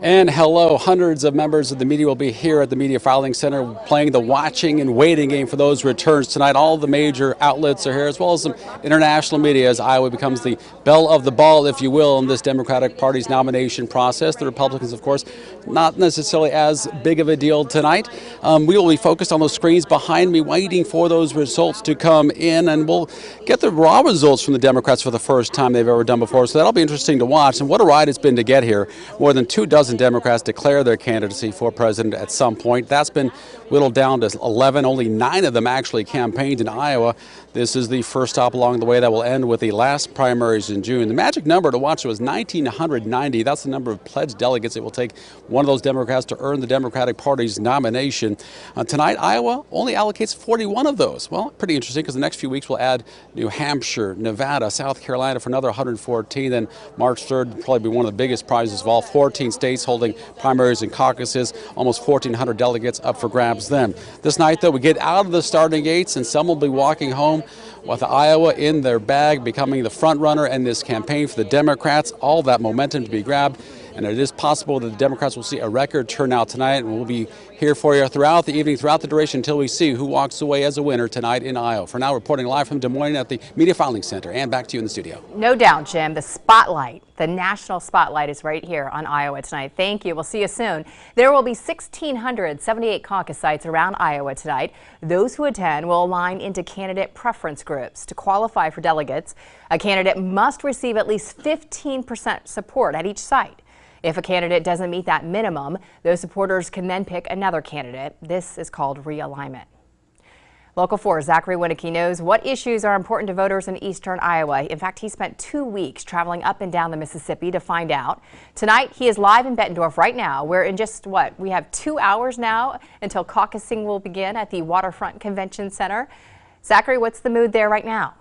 And hello, hundreds of members of the media will be here at the Media Filing Center playing the watching and waiting game for those returns tonight. All the major outlets are here, as well as some international media, as Iowa becomes the belle of the ball, if you will, in this Democratic Party's nomination process. The Republicans, of course, not necessarily as big of a deal tonight. We will be focused on those screens behind me, waiting for those results to come in, and we'll get the raw results from the Democrats for the first time they've ever done before. So that'll be interesting to watch. And what a ride it's been to get here. More than 24 Democrats declare their candidacy for president at some point. That's been whittled down to 11. Only 9 of them actually campaigned in Iowa. This is the first stop along the way that will end with the last primaries in June. The magic number to watch was 1,990. That's the number of pledged delegates it will take one of those Democrats to earn the Democratic Party's nomination. Tonight, Iowa only allocates 41 of those. Well, pretty interesting, because the next few weeks we'll add New Hampshire, Nevada, South Carolina for another 114. Then March 3rd will probably be one of the biggest prizes of all. 14 states holding primaries and caucuses, almost 1,400 delegates up for grabs then. This night, though, we get out of the starting gates, and some will be walking home with Iowa in their bag, becoming the front runner in this campaign for the Democrats. All that momentum to be grabbed. And it is possible that the Democrats will see a record turnout tonight, and we'll be here for you throughout the evening, throughout the duration, until we see who walks away as a winner tonight in Iowa. For now, reporting live from Des Moines at the Media Filing Center. And back to you in the studio. No doubt, Jim. The spotlight, the national spotlight, is right here on Iowa tonight. Thank you. We'll see you soon. There will be 1,678 caucus sites around Iowa tonight. Those who attend will align into candidate preference groups. To qualify for delegates, a candidate must receive at least 15% support at each site. If a candidate doesn't meet that minimum, those supporters can then pick another candidate. This is called realignment. Local 4's Zachary Winicky knows what issues are important to voters in eastern Iowa. In fact, he spent 2 weeks traveling up and down the Mississippi to find out. Tonight, he is live in Bettendorf right now, where in just we have 2 hours now until caucusing will begin at the Waterfront Convention Center. Zachary, what's the mood there right now?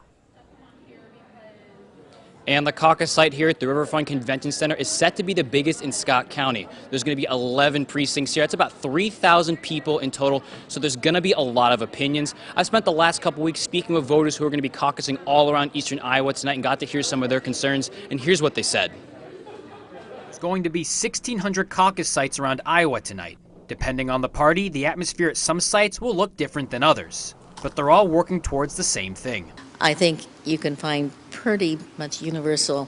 And the caucus site here at the Riverfront Convention Center is set to be the biggest in Scott County. There's going to be 11 precincts here. That's about 3,000 people in total, so there's going to be a lot of opinions. I spent the last couple weeks speaking with voters who are going to be caucusing all around eastern Iowa tonight and got to hear some of their concerns, and here's what they said. There's going to be 1,600 caucus sites around Iowa tonight. Depending on the party, the atmosphere at some sites will look different than others, but they're all working towards the same thing. I think you can find pretty much universal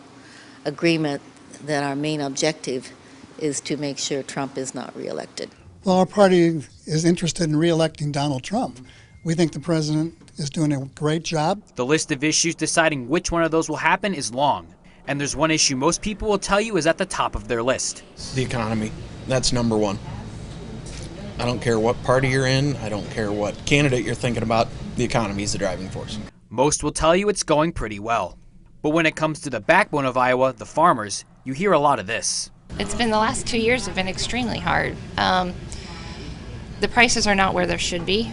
agreement that our main objective is to make sure Trump is not reelected. Well, our party is interested in reelecting Donald Trump. We think the president is doing a great job. The list of issues deciding which one of those will happen is long. And there's one issue most people will tell you is at the top of their list. The economy. That's number one. I don't care what party you're in. I don't care what candidate you're thinking about. The economy is the driving force. Most will tell you it's going pretty well. But when it comes to the backbone of Iowa, the farmers, you hear a lot of this. It's been the last 2 years have been extremely hard. The prices are not where they should be,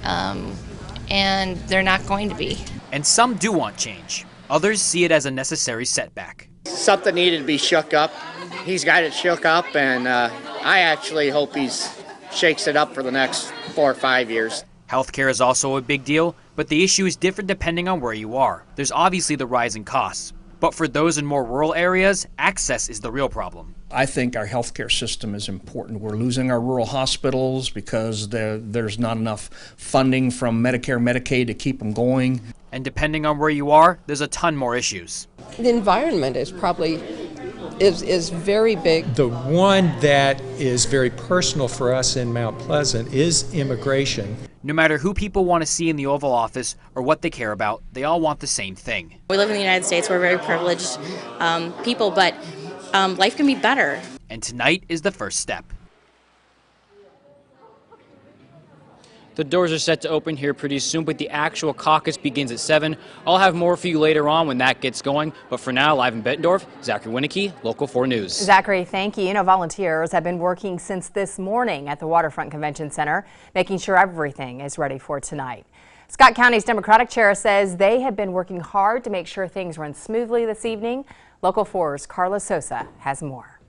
and they're not going to be. And some do want change. Others see it as a necessary setback. Something needed to be shook up. He's got it shook up, and I actually hope he shakes it up for the next 4 or 5 years. Healthcare is also a big deal, but the issue is different depending on where you are. There's obviously the rising costs, but for those in more rural areas, access is the real problem. I think our healthcare system is important. We're losing our rural hospitals because there's not enough funding from Medicare, Medicaid to keep them going. And depending on where you are, there's a ton more issues. The environment is probably is very big. The one that is very personal for us in Mount Pleasant is immigration. No matter who people want to see in the Oval Office or what they care about, they all want the same thing. We live in the United States. We're very privileged people, but life can be better. And tonight is the first step. The doors are set to open here pretty soon, but the actual caucus begins at 7. I'll have more for you later on when that gets going. But for now, live in Bettendorf, Zachary Winicky, Local 4 News. Zachary, thank you. You know, volunteers have been working since this morning at the Waterfront Convention Center, making sure everything is ready for tonight. Scott County's Democratic chair says they have been working hard to make sure things run smoothly this evening. Local 4's Carla Sosa has more.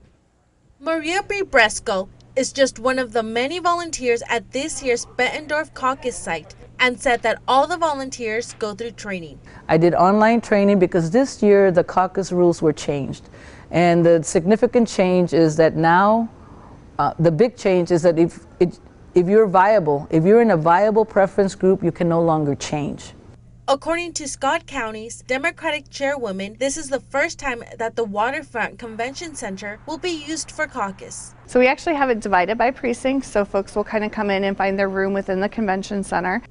Maria B. Bresco is just one of the many volunteers at this year's Bettendorf caucus site and said that all the volunteers go through training. I did online training because this year the caucus rules were changed. And the significant change is that now, the big change is that if you're viable, if you're in a viable preference group, you can no longer change. According to Scott County's Democratic chairwoman, this is the first time that the Waterfront Convention Center will be used for caucus. So we actually have it divided by precincts, so folks will kind of come in and find their room within the convention center.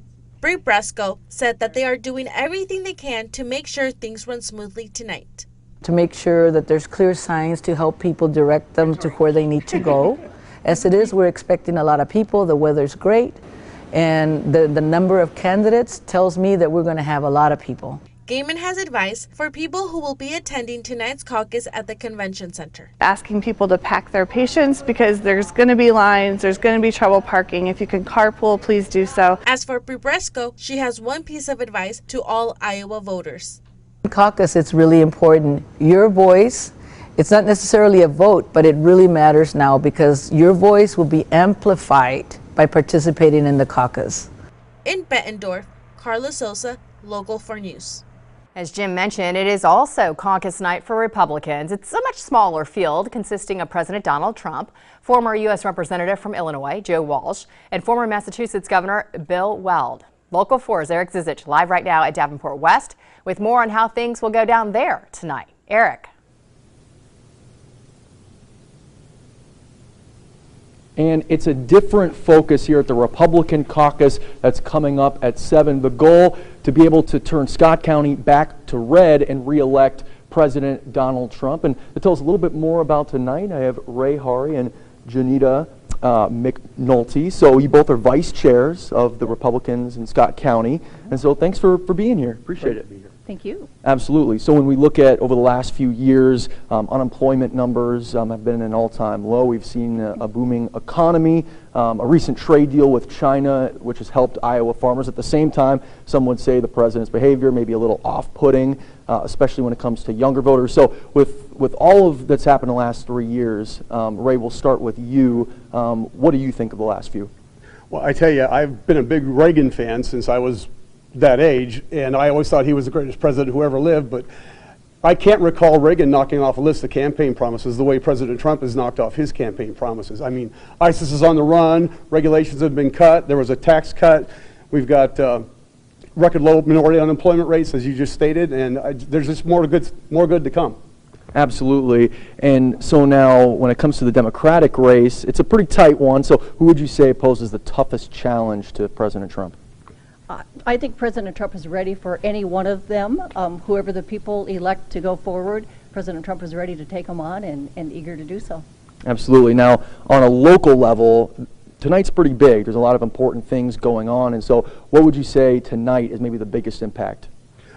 Bree Bresco said that they are doing everything they can to make sure things run smoothly tonight. To make sure that there's clear signs to help people direct them to where they need to go. As it is, we're expecting a lot of people, the weather's great, and the number of candidates tells me that we're going to have a lot of people. Gaiman has advice for people who will be attending tonight's caucus at the convention center. Asking people to pack their patience because there's going to be lines, there's going to be trouble parking. If you can carpool, please do so. As for Bree Bresco, she has one piece of advice to all Iowa voters. In caucus, it's really important. Your voice, it's not necessarily a vote, but it really matters now because your voice will be amplified by participating in the caucus. In Bettendorf, Carla Sosa, Local 4 News. As Jim mentioned, it is also caucus night for Republicans. It's a much smaller field consisting of President Donald Trump, former U.S. Representative from Illinois, Joe Walsh, and former Massachusetts Governor Bill Weld. Local 4's Eric Zizich live right now at Davenport West with more on how things will go down there tonight. Eric. And it's a different focus here at the Republican caucus that's coming up at 7. The goal to be able to turn Scott County back to red and re-elect President Donald Trump. And to tell us a little bit more about tonight, I have Ray Hari and Janita McNulty. So you both are vice chairs of the Republicans in Scott County. And so thanks for being here. Appreciate it. Thank you. Absolutely. So when we look at over the last few years, unemployment numbers have been at an all-time low. We've seen a booming economy, a recent trade deal with China, which has helped Iowa farmers. At the same time, some would say the president's behavior may be a little off-putting, especially when it comes to younger voters. So with all of that's happened in the last 3 years, Ray, we'll start with you. What do you think of the last few? Well, I tell you, I've been a big Reagan fan since I was that age, and I always thought he was the greatest president who ever lived, but I can't recall Reagan knocking off a list of campaign promises the way President Trump has knocked off his campaign promises. I mean, ISIS is on the run, regulations have been cut, there was a tax cut, we've got record low minority unemployment rates, as you just stated, and there's just more good to come. Absolutely. And so now when it comes to the Democratic race, it's a pretty tight one. So who would you say poses the toughest challenge to President Trump? I think President Trump is ready for any one of them. Whoever the people elect to go forward, President Trump is ready to take them on and eager to do so. Absolutely. Now, on a local level, tonight's pretty big. There's a lot of important things going on. And so what would you say tonight is maybe the biggest impact?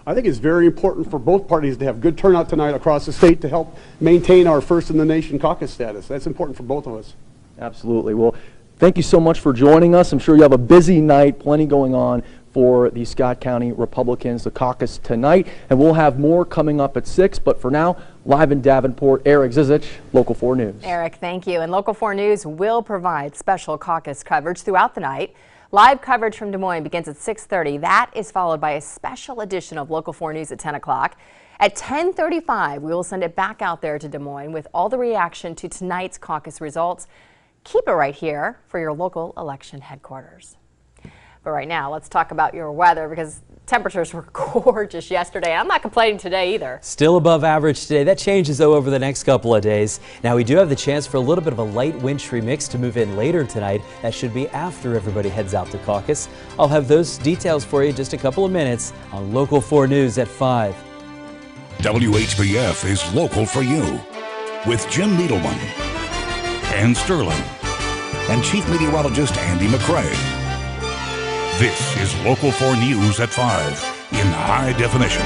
I think it's very important for both parties to have good turnout tonight across the state to help maintain our first-in-the-nation caucus status. That's important for both of us. Absolutely. Well, thank you so much for joining us. I'm sure you have a busy night, plenty going on for the Scott County Republicans, the caucus tonight, and we'll have more coming up at 6. But for now, live in Davenport, Eric Zizich, Local 4 News. Eric, thank you. And Local 4 News will provide special caucus coverage throughout the night. Live coverage from Des Moines begins at 6:30. That is followed by a special edition of Local 4 News at 10 o'clock. At 10:35, we will send it back out there to Des Moines with all the reaction to tonight's caucus results. Keep it right here for your local election headquarters. But right now, let's talk about your weather because temperatures were gorgeous yesterday. I'm not complaining today either. Still above average today. That changes though over the next couple of days. Now we do have the chance for a little bit of a light wintry mix to move in later tonight. That should be after everybody heads out to caucus. I'll have those details for you in just a couple of minutes on Local 4 News at 5. WHBF is local for you with Jim Needleman, Ann Sterling, and Chief Meteorologist Andy McCrae. This is Local 4 News at 5 in high definition.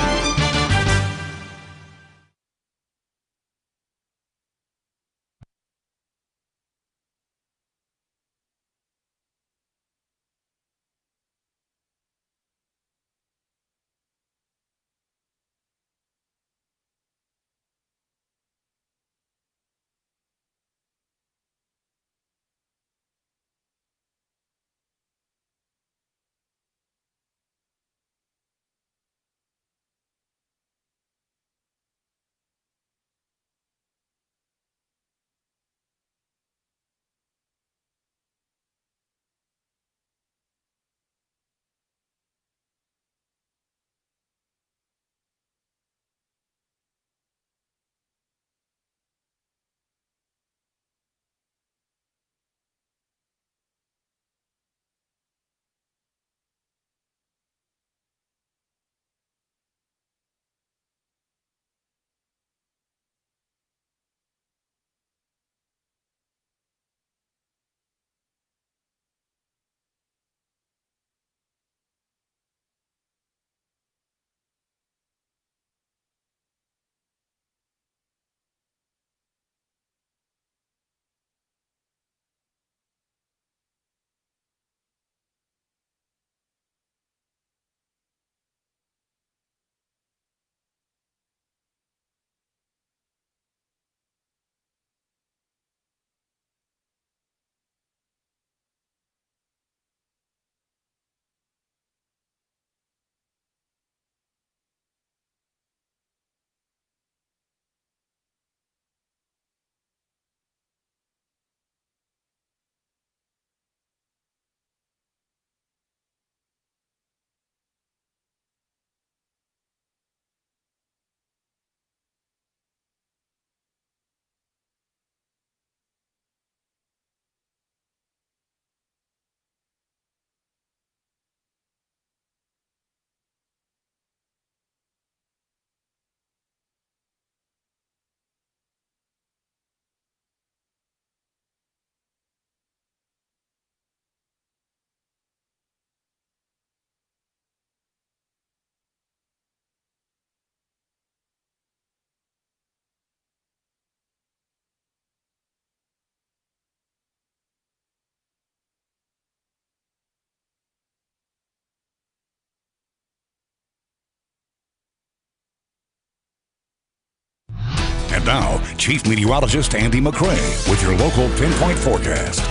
And now, Chief Meteorologist Andy McCrae with your local pinpoint forecast.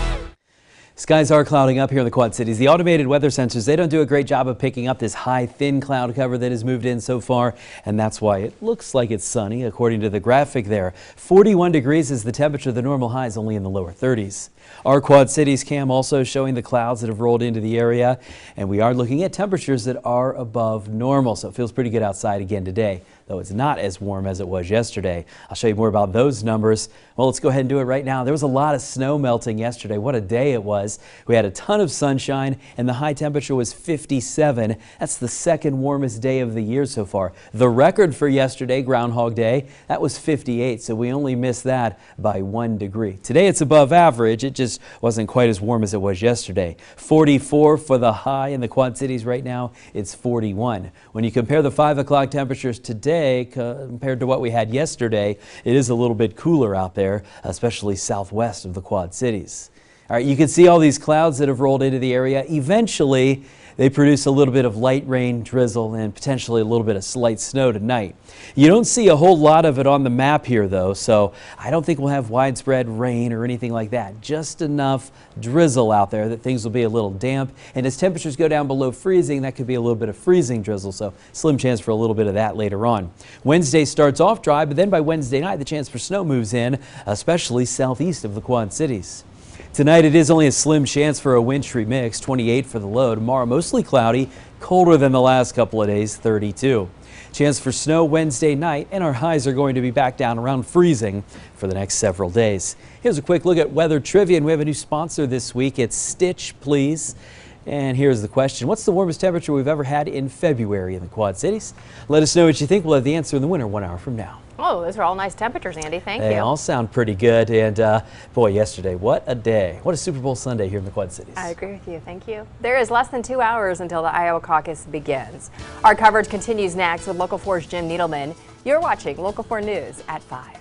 Skies are clouding up here in the Quad Cities. The automated weather sensors, they don't do a great job of picking up this high, thin cloud cover that has moved in so far, and that's why it looks like it's sunny, according to the graphic there. 41 degrees is the temperature. The normal high is only in the lower 30s. Our Quad Cities cam also showing the clouds that have rolled into the area, and we are looking at temperatures that are above normal, so it feels pretty good outside again today, though it's not as warm as it was yesterday. I'll show you more about those numbers. Well, let's go ahead and do it right now. There was a lot of snow melting yesterday. What a day it was. We had a ton of sunshine, and the high temperature was 57. That's the second warmest day of the year so far. The record for yesterday, Groundhog Day, that was 58, so we only missed that by 1 degree. Today it's above average. It just wasn't quite as warm as it was yesterday. 44 for the high in the Quad Cities right now. It's 41. When you compare the 5 o'clock temperatures today compared to what we had yesterday, it is a little bit cooler out there, especially southwest of the Quad Cities. All right, you can see all these clouds that have rolled into the area. Eventually, they produce a little bit of light rain, drizzle, and potentially a little bit of slight snow tonight. You don't see a whole lot of it on the map here, though, so I don't think we'll have widespread rain or anything like that. Just enough drizzle out there that things will be a little damp. And as temperatures go down below freezing, that could be a little bit of freezing drizzle, so slim chance for a little bit of that later on. Wednesday starts off dry, but then by Wednesday night, the chance for snow moves in, especially southeast of the Quad Cities. Tonight it is only a slim chance for a wintry mix, 28 for the low. Tomorrow mostly cloudy, colder than the last couple of days, 32. Chance for snow Wednesday night, and our highs are going to be back down around freezing for the next several days. Here's a quick look at weather trivia, and we have a new sponsor this week. It's Stitch Please. And here's the question. What's the warmest temperature we've ever had in February in the Quad Cities? Let us know what you think. We'll have the answer in the winner 1 hour from now. Oh, those are all nice temperatures, Andy. Thank you. They all sound pretty good. And boy, yesterday, what a day. What a Super Bowl Sunday here in the Quad Cities. I agree with you. Thank you. There is less than 2 hours until the Iowa caucus begins. Our coverage continues next with Local 4's Jim Needleman. You're watching Local 4 News at 5.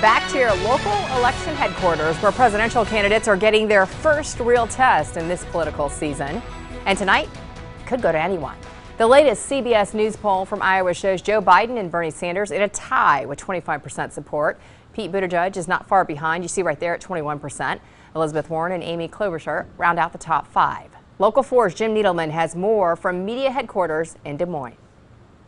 Back to your local election headquarters, where presidential candidates are getting their first real test in this political season. And tonight could go to anyone. The latest CBS News poll from Iowa shows Joe Biden and Bernie Sanders in a tie with 25% support. Pete Buttigieg is not far behind. You see right there at 21%. Elizabeth Warren and Amy Klobuchar round out the top 5. Local 4's Jim Needleman has more from media headquarters in Des Moines.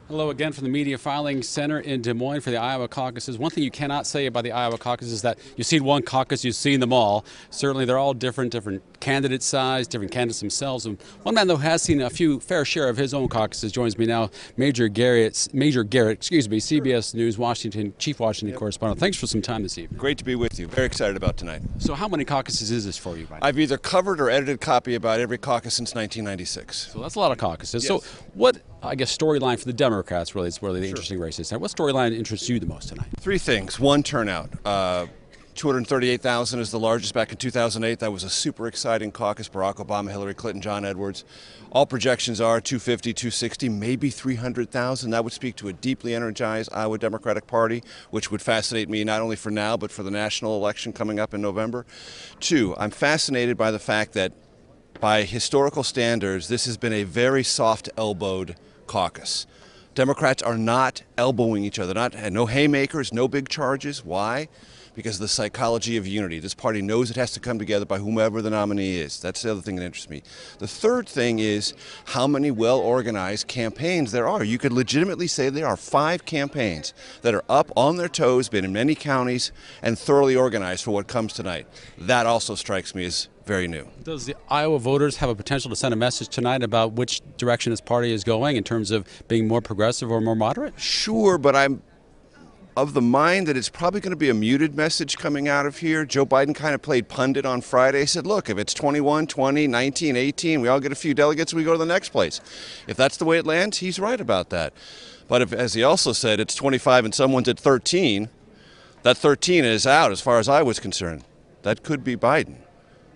Hello again from the Media Filing Center in Des Moines for the Iowa caucuses. One thing you cannot say about the Iowa caucuses is that you've seen one caucus, you've seen them all. Certainly they're all different candidate size, different candidates themselves. And one man, though, has seen a fair share of his own caucuses joins me now, Major Garrett, CBS News Chief Washington correspondent. Thanks for some time this evening. Great to be with you. Very excited about tonight. So how many caucuses is this for you, right now? I've either covered or edited copy about every caucus since 1996. So that's a lot of caucuses. Yes. So what, I guess, storyline for the Democrats really is where the interesting race is. What storyline interests you the most tonight? 3 things. One, turnout. 238,000 is the largest back in 2008. That was a super exciting caucus. Barack Obama, Hillary Clinton, John Edwards. All projections are 250, 260, maybe 300,000. That would speak to a deeply energized Iowa Democratic Party, which would fascinate me not only for now, but for the national election coming up in November. 2, I'm fascinated by the fact that by historical standards, this has been a very soft-elbowed caucus. Democrats are not elbowing each other, no haymakers, no big charges. Why? Because of the psychology of unity. This party knows it has to come together by whomever the nominee is. That's the other thing that interests me. The third thing is how many well-organized campaigns there are. You could legitimately say there are 5 campaigns that are up on their toes, been in many counties, and thoroughly organized for what comes tonight. That also strikes me as very new. Does the Iowa voters have a potential to send a message tonight about which direction this party is going in terms of being more progressive or more moderate? Sure, but I'm of the mind that it's probably going to be a muted message coming out of here. Joe Biden kind of played pundit on Friday. He said, look, if it's 21, 20, 19, 18, we all get a few delegates, we go to the next place. If that's the way it lands, he's right about that. But if, as he also said, it's 25 and someone's at 13, that 13 is out as far as I was concerned. That could be Biden.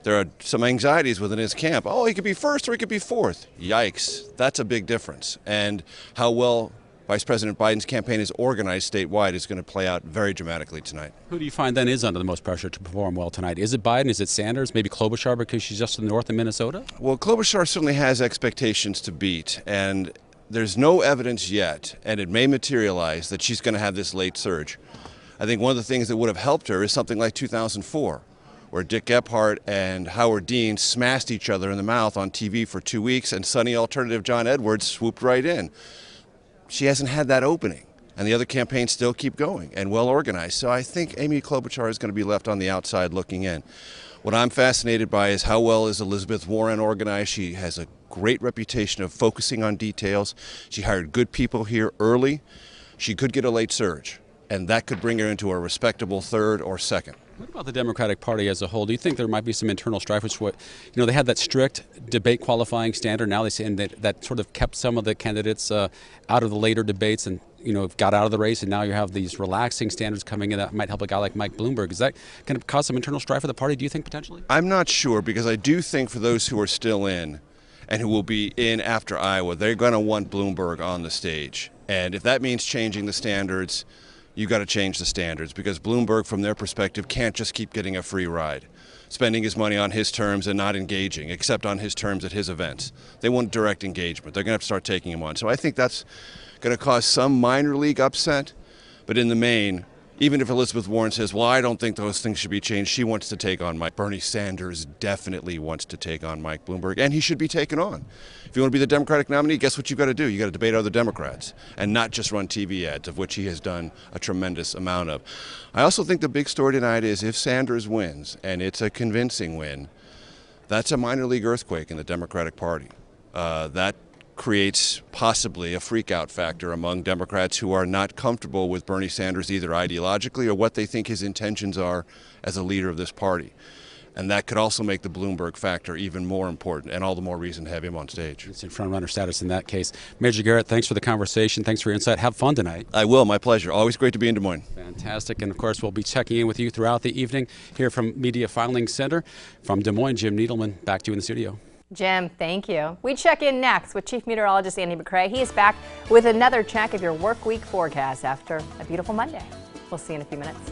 There are some anxieties within his camp. Oh, he could be first or he could be fourth. Yikes, that's a big difference. And how well Vice President Biden's campaign is organized statewide is going to play out very dramatically tonight. Who do you find then is under the most pressure to perform well tonight? Is it Biden? Is it Sanders? Maybe Klobuchar because she's just in the north of Minnesota? Well, Klobuchar certainly has expectations to beat, and there's no evidence yet, and it may materialize, that she's going to have this late surge. I think one of the things that would have helped her is something like 2004, where Dick Gephardt and Howard Dean smashed each other in the mouth on TV for 2 weeks, and sunny alternative John Edwards swooped right in. She hasn't had that opening, and the other campaigns still keep going and well organized. So I think Amy Klobuchar is going to be left on the outside looking in. What I'm fascinated by is how well is Elizabeth Warren organized. She has a great reputation of focusing on details. She hired good people here early. She could get a late surge, and that could bring her into a respectable third or second. What about the Democratic Party as a whole? Do you think there might be some internal strife? Which, they had that strict debate qualifying standard. Now they say that sort of kept some of the candidates out of the later debates and, got out of the race. And now you have these relaxing standards coming in that might help a guy like Mike Bloomberg. Is that going to cause some internal strife for the party, do you think, potentially? I'm not sure, because I do think for those who are still in and who will be in after Iowa, they're going to want Bloomberg on the stage. And if that means changing the standards, you got to change the standards, because Bloomberg, from their perspective, can't just keep getting a free ride, spending his money on his terms and not engaging, except on his terms at his events. They want direct engagement. They're going to have to start taking him on. So I think that's going to cause some minor league upset, but in the main, even if Elizabeth Warren says, well, I don't think those things should be changed, she wants to take on Mike. Bernie Sanders definitely wants to take on Mike Bloomberg, and he should be taken on. If you want to be the Democratic nominee, guess what you've got to do? You've got to debate other Democrats and not just run TV ads, of which he has done a tremendous amount of. I also think the big story tonight is if Sanders wins, and it's a convincing win, that's a minor league earthquake in the Democratic Party. That creates possibly a freak-out factor among Democrats who are not comfortable with Bernie Sanders either ideologically or what they think his intentions are as a leader of this party. And that could also make the Bloomberg factor even more important, and all the more reason to have him on stage. It's in front-runner status in that case. Major Garrett, thanks for the conversation. Thanks for your insight. Have fun tonight. I will. My pleasure. Always great to be in Des Moines. Fantastic. And, of course, we'll be checking in with you throughout the evening here from Media Filing Center. From Des Moines, Jim Needleman, back to you in the studio. Jim, thank you. We check in next with Chief Meteorologist Andy McCrae. He is back with another check of your work week forecast after a beautiful Monday. We'll see you in a few minutes.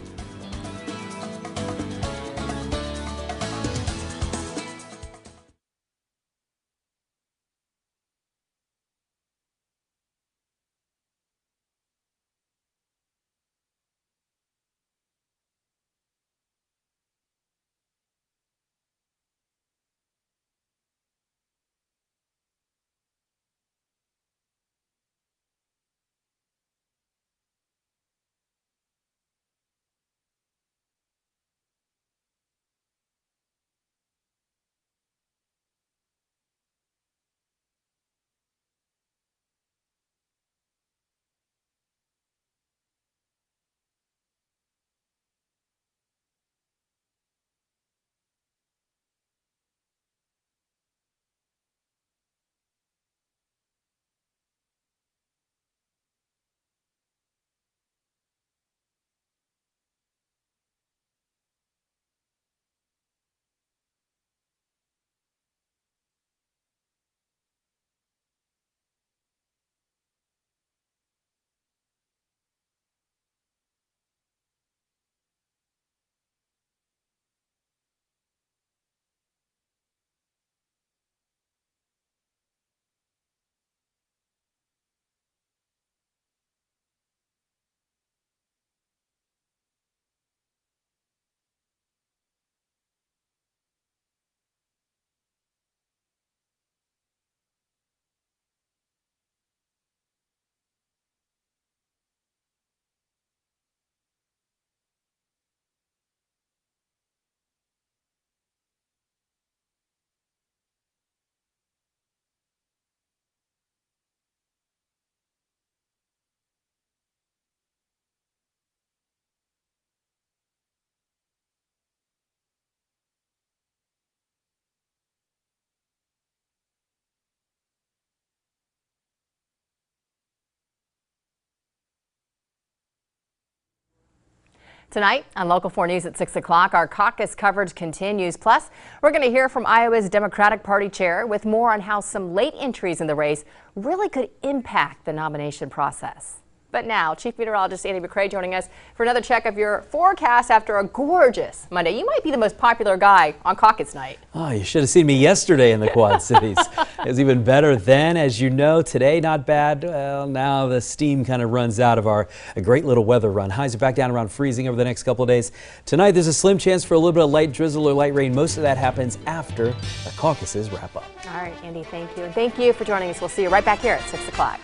Tonight on Local 4 News at 6 o'clock, our caucus coverage continues. Plus, we're going to hear from Iowa's Democratic Party chair with more on how some late entries in the race really could impact the nomination process. But now, Chief Meteorologist Andy McCrae joining us for another check of your forecast after a gorgeous Monday. You might be the most popular guy on caucus night. Oh, you should have seen me yesterday in the Quad Cities. It was even better then. As you know, today not bad. Well, now the steam kind of runs out of our great little weather run. Highs are back down around freezing over the next couple of days. Tonight, there's a slim chance for a little bit of light drizzle or light rain. Most of that happens after the caucuses wrap up. All right, Andy, thank you. And thank you for joining us. We'll see you right back here at 6 o'clock.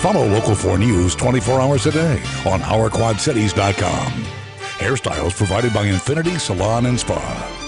Follow Local 4 News 24 hours a day on OurQuadCities.com. Hairstyles provided by Infinity Salon and Spa.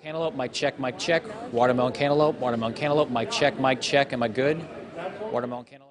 Cantaloupe, mic check, mic check. Watermelon cantaloupe, mic check. Am I good? Watermelon cantaloupe.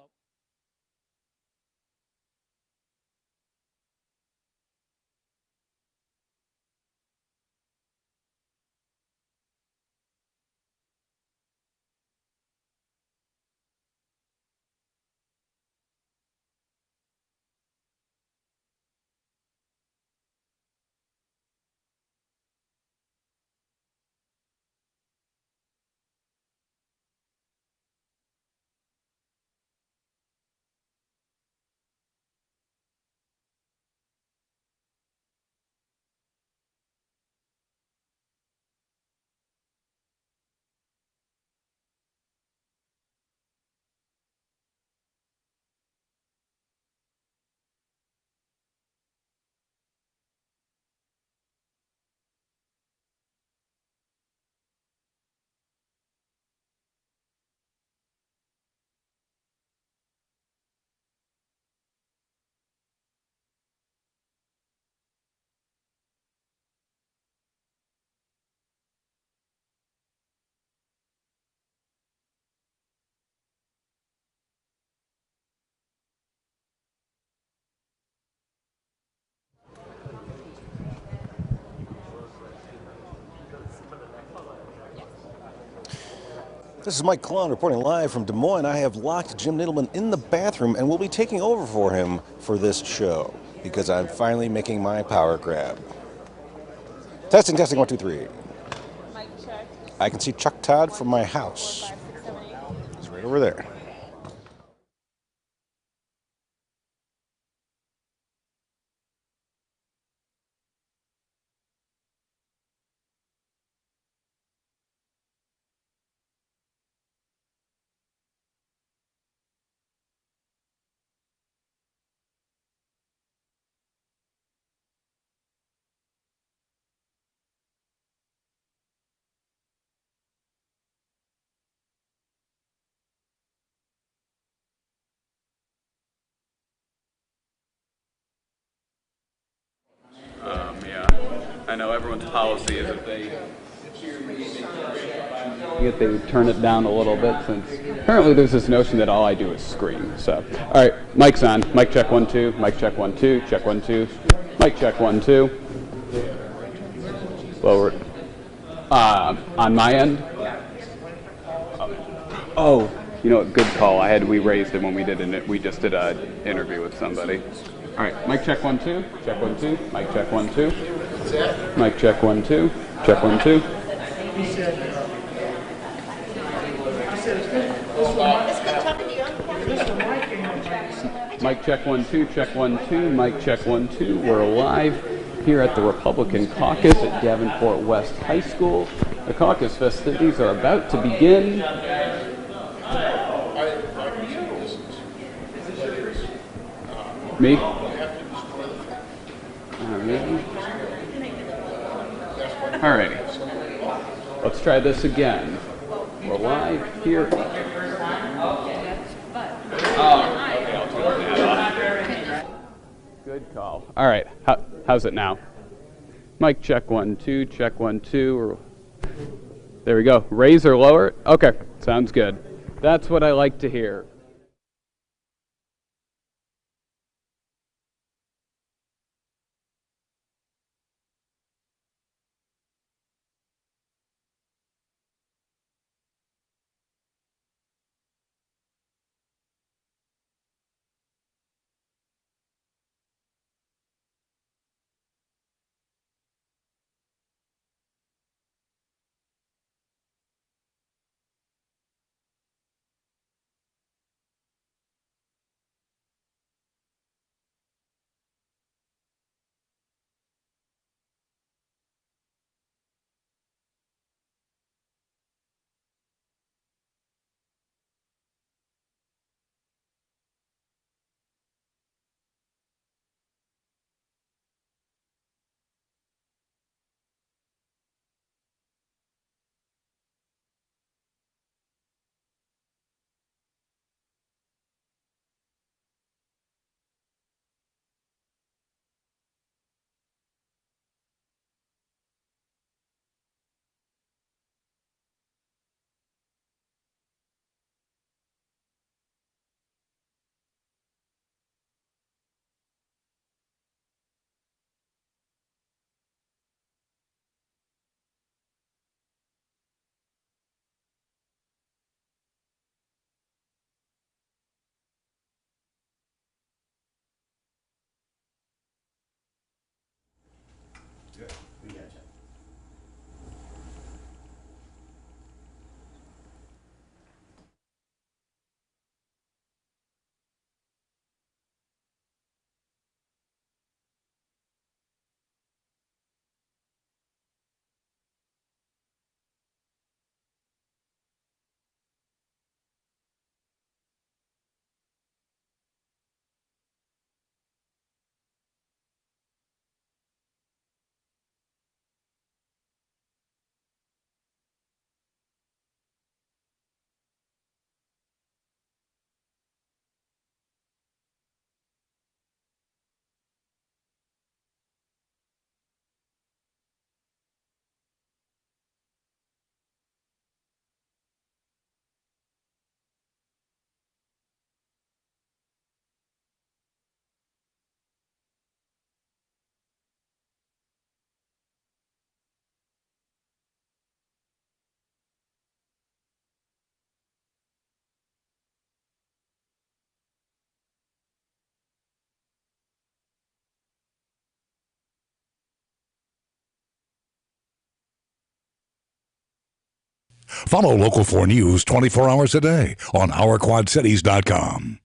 This is Mike Klon reporting live from Des Moines. I have locked Jim Nittleman in the bathroom and will be taking over for him for this show because I'm finally making my power grab. Testing, 1, 2, 3. I can see Chuck Todd from my house. He's right over there. I know everyone's policy is if they would turn it down a little bit, since apparently there's this notion that all I do is scream. So, all right, mic's on. Mic check 1 2. Mic check 1 2. Check 1 2. Mic check 1 2. Lower. On my end. Oh, you know, good call. We raised it when we just did an interview with somebody. All right, mic check 1 2. Check 1 2. Mic check 1 2. Mic check 1 2. Check 1 2. Mic check 1 2. Check 1 2. Mic check 1 2. We're live here at the Republican Caucus at Davenport West High School. The caucus festivities are about to begin. Me? Alrighty. Let's try this again. We're live here. Good call. All right. How's it now? Mic check 1 2. Check 1 2. There we go. Raise or lower? Okay. Sounds good. That's what I like to hear. Follow Local 4 News 24 hours a day on OurQuadCities.com.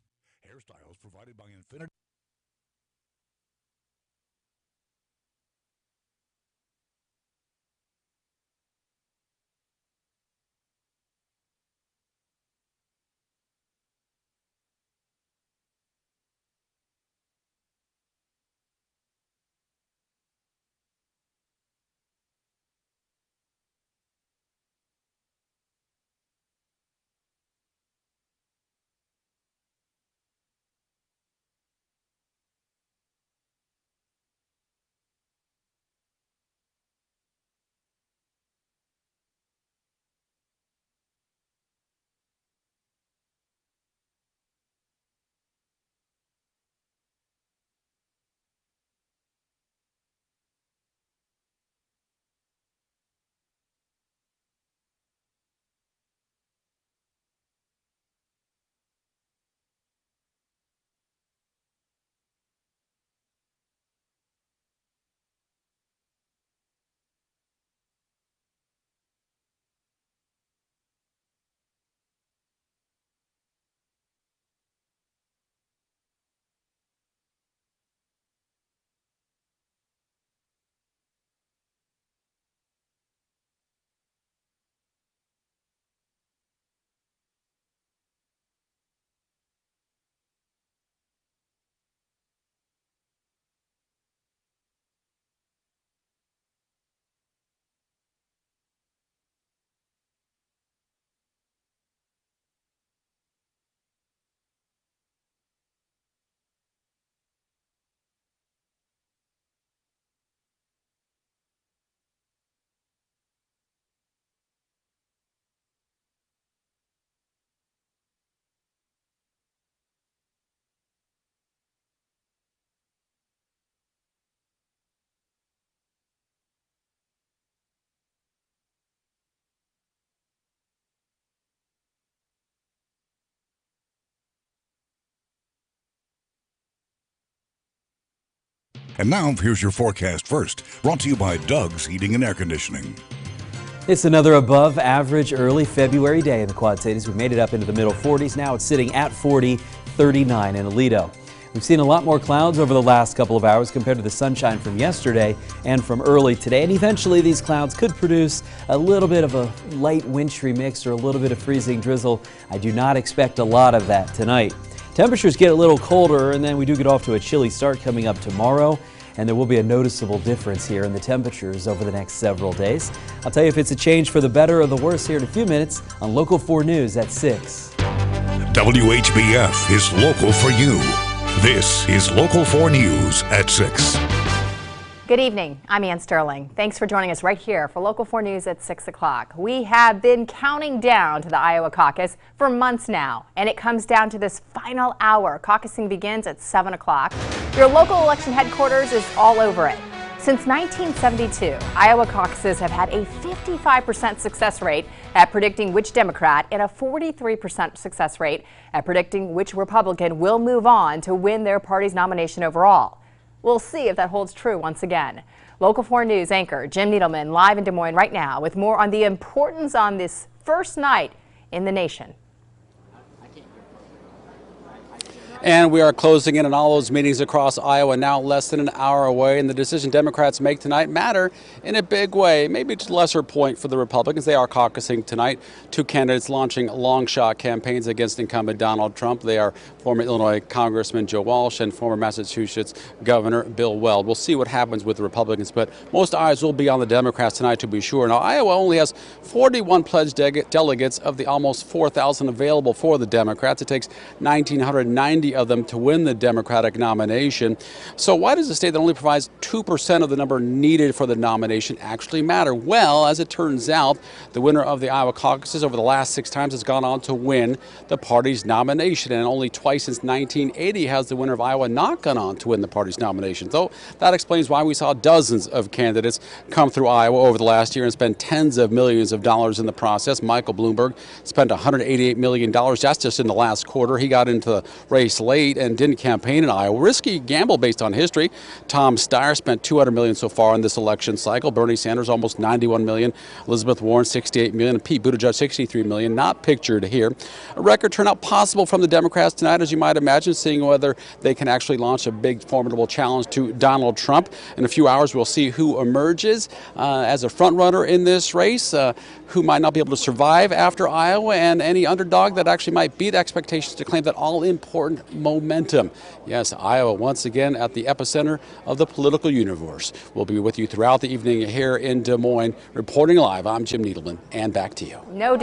And now, here's your forecast first, brought to you by Doug's Heating and Air Conditioning. It's another above average early February day in the Quad Cities. We made it up into the middle 40s. Now it's sitting at 40, 39 in Aledo. We've seen a lot more clouds over the last couple of hours compared to the sunshine from yesterday and from early today. And eventually these clouds could produce a little bit of a light wintry mix or a little bit of freezing drizzle. I do not expect a lot of that tonight. Temperatures get a little colder, and then we do get off to a chilly start coming up tomorrow. And there will be a noticeable difference here in the temperatures over the next several days. I'll tell you if it's a change for the better or the worse here in a few minutes on Local 4 News at 6. WHBF is local for you. This is Local 4 News at 6. Good evening. I'm Ann Sterling. Thanks for joining us right here for Local 4 News at 6 o'clock. We have been counting down to the Iowa caucus for months now, and it comes down to this final hour. Caucusing begins at 7 o'clock. Your local election headquarters is all over it. Since 1972, Iowa caucuses have had a 55% success rate at predicting which Democrat and a 43% success rate at predicting which Republican will move on to win their party's nomination overall. We'll see if that holds true once again. Local 4 News anchor Jim Needleman live in Des Moines right now with more on the importance on this first night in the nation. And we are closing in on all those meetings across Iowa, now less than an hour away. And the decision Democrats make tonight matter in a big way. Maybe to a lesser point for the Republicans. They are caucusing tonight. Two candidates launching long shot campaigns against incumbent Donald Trump. They are former Illinois Congressman Joe Walsh and former Massachusetts Governor Bill Weld. We'll see what happens with the Republicans, but most eyes will be on the Democrats tonight to be sure. Now, Iowa only has 41 pledged delegates of the almost 4,000 available for the Democrats. It takes 1,990 of them to win the Democratic nomination. So why does a state that only provides 2% of the number needed for the nomination actually matter? Well, as it turns out, the winner of the Iowa caucuses over the last 6 times has gone on to win the party's nomination, and only twice since 1980 has the winner of Iowa not gone on to win the party's nomination. So that explains why we saw dozens of candidates come through Iowa over the last year and spend tens of millions of dollars in the process. Michael Bloomberg spent $188 million. That's just in the last quarter. He got into the race late and didn't campaign in Iowa. Risky gamble based on history. Tom Steyer spent $200 million so far in this election cycle. Bernie Sanders almost $91 million. Elizabeth Warren $68 million. And Pete Buttigieg $63 million. Not pictured here. A record turnout possible from the Democrats tonight, as you might imagine, seeing whether they can actually launch a big, formidable challenge to Donald Trump. In a few hours, we'll see who emerges as a front runner in this race, who might not be able to survive after Iowa, and any underdog that actually might beat expectations to claim that all-important momentum. Yes, Iowa once again at the epicenter of the political universe. We'll be with you throughout the evening here in Des Moines, reporting live. I'm Jim Needleman, and back to you. No